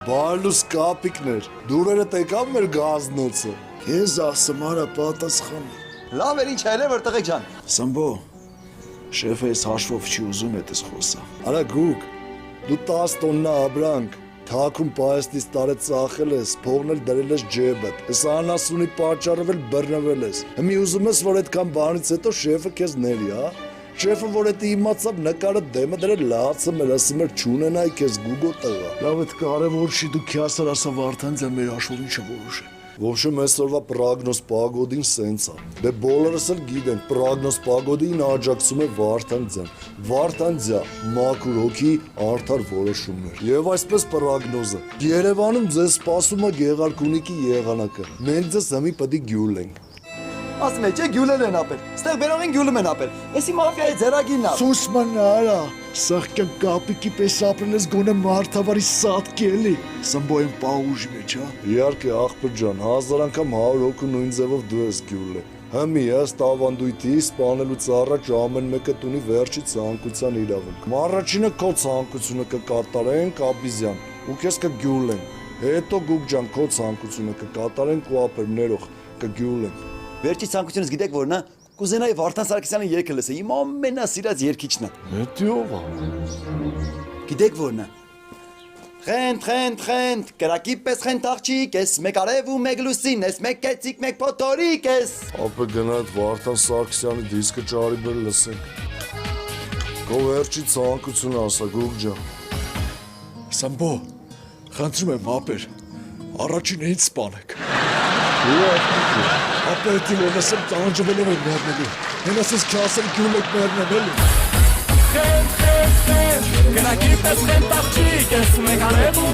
Բարլուս կապիկներ, դուրերը տեկավ մեր գազնոցը։ Քեզ ասում արա պատասխան։ Լավ էր ինչ այլ է որ տղեկ ջան։ Սամբո, շեֆը ես հաշվով չի ուզում էտես խոսա։ Արա գուկ, դու 10 տոննա աբրանք, թաքում պայստից տարեց ծախել ես, փողն էլ դրել ես ջեբդ, ես անասունի պատճառով էլ բռնվել ես։ Հիմի ուզում ես, որ այդքան բանից հետո շեֆը քեզ ների, հա։ Շեֆը որ էդի իմացավ նկարը դեմը դրել լացը մեր ասում էր չունենայի քեզ գուգո տղա։ Լավ այդ կարևոր չի դու քյասար ասա Վարդանձյան մեր աշխուհին չորոշե։ Ոբշեմ այսօրվա պրագնոս պագոդին սենց է։ Դե բոլորս էլ գիտեն, պրագնոս պագոդին աջակցում է Վարդանձյան։ Վարդանձյան, մաքուր հոգի, արդար որոշումներ։ Եվ այսպես պրագնոզը։ Երևանում ձեզ սպասում է Գեղարքունիքի եղանակը։ Մենք ձեզ հիմի պետք է գյուլ ենք։ Ասում է, չէ գյուլել են ապել։ Ստեղ բերողին գյուլում են ապել։ Էսի մաֆիայի ձեռագինն է։ Սուսման արա, սաղկյան կապիկի պես ապրել ես գոնե մարդավարի սատկի էլի։ Սմբոյն պաուժի մեջ, հա։ Իհարկե աղբր ջան, 1000 անգամ 100 հոգու նույն ձևով դու ես գյուլել։ Հիմի ես տավանդույթի սպանելուց առաջ ամեն մեկը տունի վերջի ցանկության իրավունք։ Առաջինը քո ցանկությունը կկատարենք, Աբիզյան, ու քեզ կգյուլենք։ Հետո գուկ ջան, քո ցանկությունը կկատարենք ու ապերներով կգյուլենք։ Վերջի ցանկությունս գիտեք որն է։ Կուզենայի Վարդան Սարգսյանի երգը լսել, իմ ամենասիրած երգիչն է։ Դա ով է։ Գիտեք որն է։ Խենթ, կրակի պես խենթ աղջիկ ես, մեկ արև ու մեկ լուսին ես, մեկ կեցիկ, մեկ փոթորիկ ես։ Ապա գնա այդ Վարդան Սարգսյանի դիսկը ճարի բեր լսենք։ Քո վերջի ցանկությունը ասա գուկ ջան։ Սամբո, խնդրում եմ ապեր, առաջին ինձ սպանեք։ Ապա էդի որ լսեմ տանջվելով եմ մեռնելու, հեն ասես քյասել գյուլ եք մեռնելու։ Կրակի պես խենթ աղջիկ ես, մեկ արև ու